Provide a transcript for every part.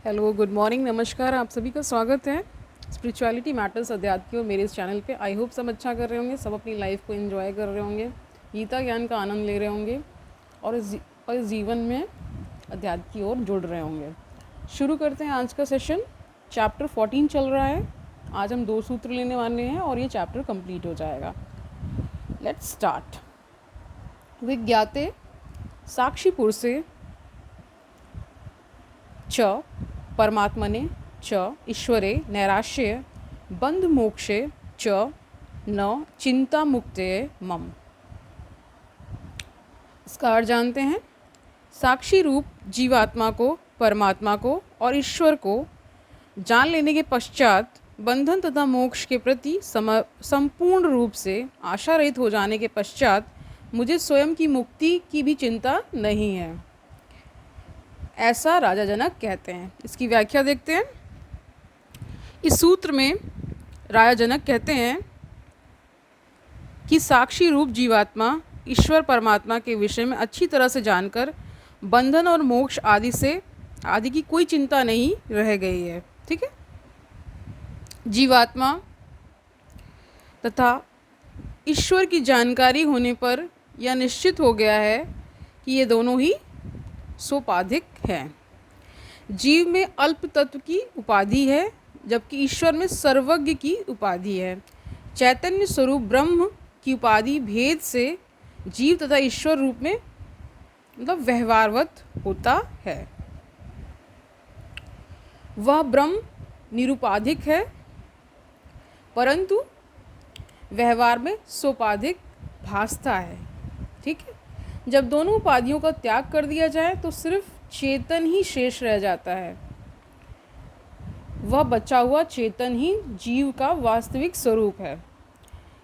Hello, good morning, नमस्कार। आप सभी का स्वागत है स्पिरिचुअलिटी मैटर्स अध्यात्म की और मेरे इस चैनल पे। आई होप सब अच्छा कर रहे होंगे, सब अपनी लाइफ को एंजॉय कर रहे होंगे, गीता ज्ञान का आनंद ले रहे होंगे और इस जीवन में अध्यात्म की ओर जुड़ रहे होंगे। शुरू करते हैं आज का सेशन। चैप्टर 14 चल रहा है। आज हम 2 सूत्र लेने वाले हैं और ये चैप्टर कंप्लीट हो जाएगा। Let's start. विज्ञाते साक्षीपुर से च परमात्मने च ईश्वरे नैराश्य बंध मोक्षे च न चिंता मुक्ते मम। इसका अर्थ जानते हैं। साक्षी रूप जीवात्मा को, परमात्मा को और ईश्वर को जान लेने के पश्चात बंधन तथा मोक्ष के प्रति संपूर्ण रूप से आशा रहित हो जाने के पश्चात मुझे स्वयं की मुक्ति की भी चिंता नहीं है, ऐसा राजा जनक कहते हैं। इसकी व्याख्या देखते हैं। इस सूत्र में राजा जनक कहते हैं कि साक्षी रूप जीवात्मा ईश्वर परमात्मा के विषय में अच्छी तरह से जानकर बंधन और मोक्ष आदि की कोई चिंता नहीं रह गई है। ठीक है। जीवात्मा तथा ईश्वर की जानकारी होने पर यह निश्चित हो गया है कि ये दोनों ही सोपाधिक है। जीव में अल्प तत्व की उपाधि है, जबकि ईश्वर में सर्वज्ञ की उपाधि है। चैतन्य स्वरूप ब्रह्म की उपाधि भेद से जीव तथा ईश्वर रूप में व्यवहारवत होता है। वह ब्रह्म निरुपाधिक है, परंतु व्यवहार में सोपाधिक भासता है। ठीक है। जब दोनों उपाधियों का त्याग कर दिया जाए तो सिर्फ चेतन ही शेष रह जाता है। वह बचा हुआ चेतन ही जीव का वास्तविक स्वरूप है।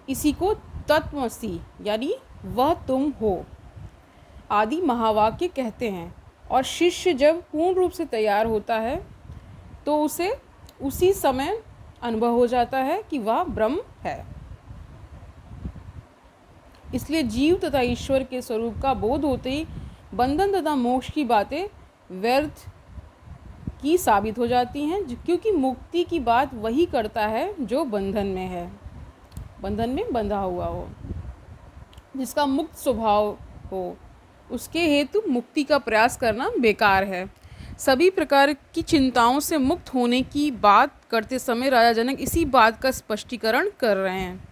इसी को तत्वमसि यानी वह तुम हो आदि महावाक्य कहते हैं। और शिष्य जब पूर्ण रूप से तैयार होता है तो उसे उसी समय अनुभव हो जाता है कि वह ब्रह्म है। इसलिए जीव तथा ईश्वर के स्वरूप का बोध होते ही बंधन तथा मोक्ष की बातें व्यर्थ की साबित हो जाती हैं, क्योंकि मुक्ति की बात वही करता है जो बंधन में है, बंधन में बंधा हुआ हो, जिसका मुक्त स्वभाव हो। उसके हेतु मुक्ति का प्रयास करना बेकार है। सभी प्रकार की चिंताओं से मुक्त होने की बात करते समय राजा जनक इसी बात का स्पष्टीकरण कर रहे हैं।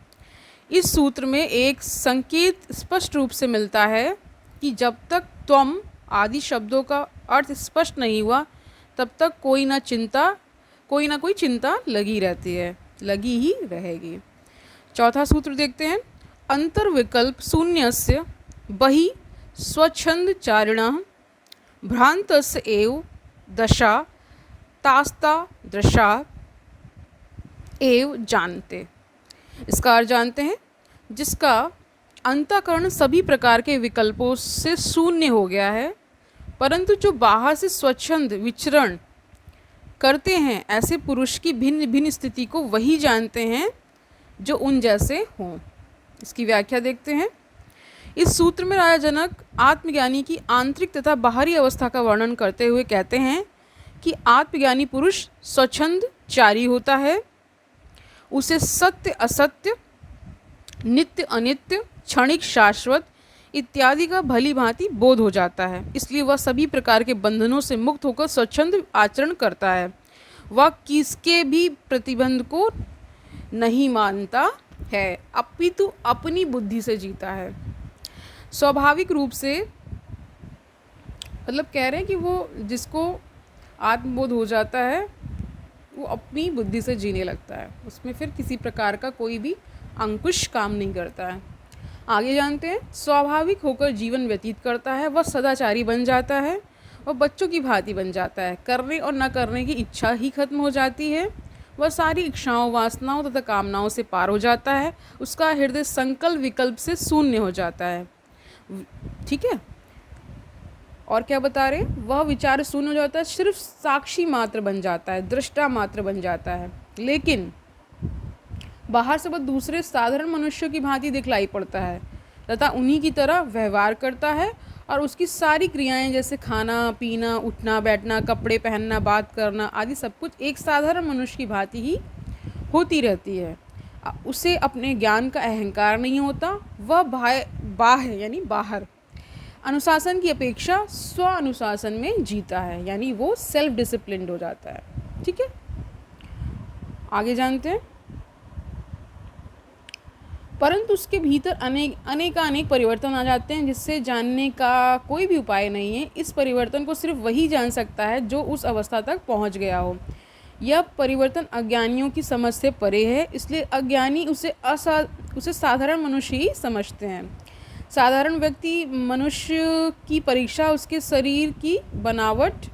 इस सूत्र में एक संकेत स्पष्ट रूप से मिलता है कि जब तक त्वम आदि शब्दों का अर्थ स्पष्ट नहीं हुआ तब तक कोई ना कोई चिंता लगी रहती है, लगी ही रहेगी। चौथा सूत्र देखते हैं। अंतर्विकल्प शून्यस्य बहि स्वच्छंद चारिणः भ्रांतस्य एव दशा तास्ता दशा एव जानते। इसका अर्थ जानते हैं। जिसका अंतःकरण सभी प्रकार के विकल्पों से शून्य हो गया है, परंतु जो बाहर से स्वच्छंद विचरण करते हैं, ऐसे पुरुष की भिन्न भिन्न स्थिति को वही जानते हैं जो उन जैसे हों। इसकी व्याख्या देखते हैं। इस सूत्र में राजा जनक आत्मज्ञानी की आंतरिक तथा बाहरी अवस्था का वर्णन करते हुए कहते हैं कि आत्मज्ञानी पुरुष स्वच्छंद चारी होता है। उसे सत्य असत्य, नित्य अनित्य, क्षणिक शाश्वत इत्यादि का भली भांति बोध हो जाता है। इसलिए वह सभी प्रकार के बंधनों से मुक्त होकर स्वच्छंद आचरण करता है। वह किसके भी प्रतिबंध को नहीं मानता है, अपितु अपनी बुद्धि से जीता है। स्वाभाविक रूप से कह रहे हैं कि वो जिसको आत्मबोध हो जाता है वो अपनी बुद्धि से जीने लगता है, उसमें फिर किसी प्रकार का कोई भी अंकुश काम नहीं करता है। आगे जानते हैं। स्वाभाविक होकर जीवन व्यतीत करता है। वह सदाचारी बन जाता है। वह बच्चों की भांति बन जाता है। करने और न करने की इच्छा ही खत्म हो जाती है। वह सारी इच्छाओं, वासनाओं तथा कामनाओं से पार हो जाता है। उसका हृदय संकल्प विकल्प से शून्य हो जाता है। ठीक है। और क्या बता रहे, वह विचार शून्य हो जाता है, सिर्फ साक्षी मात्र बन जाता है, दृष्टा मात्र बन जाता है। लेकिन बाहर से वह दूसरे साधारण मनुष्यों की भांति दिखलाई पड़ता है तथा उन्हीं की तरह व्यवहार करता है और उसकी सारी क्रियाएं जैसे खाना पीना, उठना बैठना, कपड़े पहनना, बात करना आदि सब कुछ एक साधारण मनुष्य की भांति ही होती रहती है। उसे अपने ज्ञान का अहंकार नहीं होता। वह बाह्य यानी बाहर अनुशासन की अपेक्षा स्व अनुशासन में जीता है, यानी वो सेल्फ डिसिप्लिन्ड हो जाता है। ठीक है, आगे जानते हैं। परंतु उसके भीतर अनेक परिवर्तन आ जाते हैं जिससे जानने का कोई भी उपाय नहीं है। इस परिवर्तन को सिर्फ वही जान सकता है जो उस अवस्था तक पहुंच गया हो। यह परिवर्तन अज्ञानियों की समझ से परे है, इसलिए अज्ञानी उसे साधारण मनुष्य ही समझते हैं। साधारण व्यक्ति मनुष्य की परीक्षा उसके शरीर की बनावट,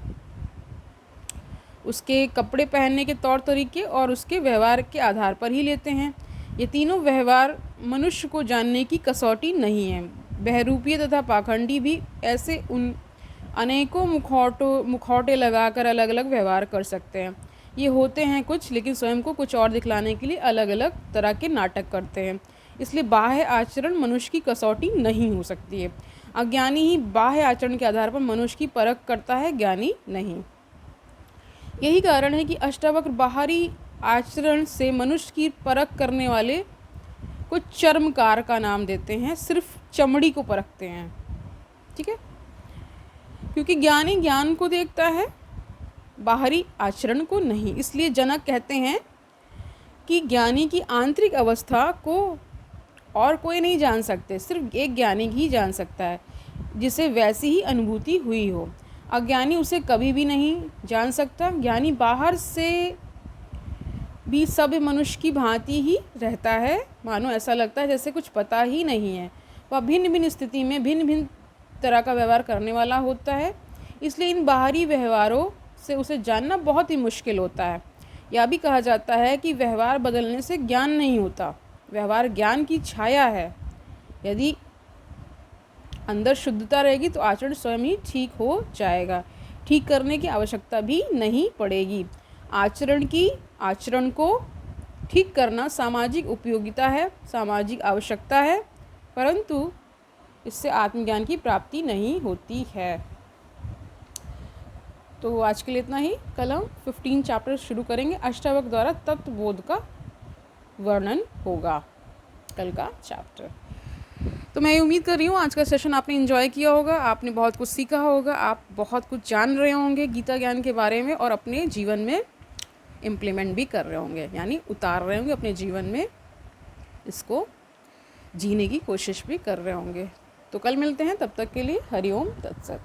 उसके कपड़े पहनने के तौर तरीके और उसके व्यवहार के आधार पर ही लेते हैं। ये तीनों व्यवहार मनुष्य को जानने की कसौटी नहीं है। बहरूपीय तथा पाखंडी भी ऐसे उन अनेकों मुखौटे लगाकर अलग अलग व्यवहार कर सकते हैं। ये होते हैं कुछ, लेकिन स्वयं को कुछ और दिखलाने के लिए अलग अलग तरह के नाटक करते हैं। इसलिए बाह्य आचरण मनुष्य की कसौटी नहीं हो सकती है। अज्ञानी ही बाह्य आचरण के आधार पर मनुष्य की परख करता है, ज्ञानी नहीं। यही कारण है कि अष्टावक्र बाहरी आचरण से मनुष्य की परख करने वाले को चर्मकार का नाम देते हैं। सिर्फ चमड़ी को परखते हैं। ठीक है, क्योंकि ज्ञानी ज्ञान को देखता है, बाहरी आचरण को नहीं। इसलिए जनक कहते हैं कि ज्ञानी की आंतरिक अवस्था को और कोई नहीं जान सकते, सिर्फ एक ज्ञानी ही जान सकता है जिसे वैसी ही अनुभूति हुई हो। अज्ञानी उसे कभी भी नहीं जान सकता। ज्ञानी बाहर से भी सब मनुष्य की भांति ही रहता है, मानो ऐसा लगता है जैसे कुछ पता ही नहीं है। वह भिन्न भिन्न स्थिति में भिन्न भिन्न तरह का व्यवहार करने वाला होता है। इसलिए इन बाहरी व्यवहारों से उसे जानना बहुत ही मुश्किल होता है। यह भी कहा जाता है कि व्यवहार बदलने से ज्ञान नहीं होता, व्यवहार ज्ञान की छाया है। यदि अंदर शुद्धता रहेगी तो आचरण स्वयं ही ठीक हो जाएगा, ठीक करने की आवश्यकता भी नहीं पड़ेगी। आचरण को ठीक करना सामाजिक उपयोगिता है, सामाजिक आवश्यकता है, परंतु इससे आत्मज्ञान की प्राप्ति नहीं होती है। तो आज के लिए इतना ही। कल हम 15 चैप्टर शुरू करेंगे। अष्टावक्र द्वारा तत्वबोध का वर्णन होगा कल का चैप्टर। तो मैं ये उम्मीद कर रही हूँ आज का सेशन आपने एंजॉय किया होगा, आपने बहुत कुछ सीखा होगा, आप बहुत कुछ जान रहे होंगे गीता ज्ञान के बारे में और अपने जीवन में इम्प्लीमेंट भी कर रहे होंगे, यानी उतार रहे होंगे अपने जीवन में, इसको जीने की कोशिश भी कर रहे होंगे। तो कल मिलते हैं, तब तक के लिए हरि ओम तत्सत।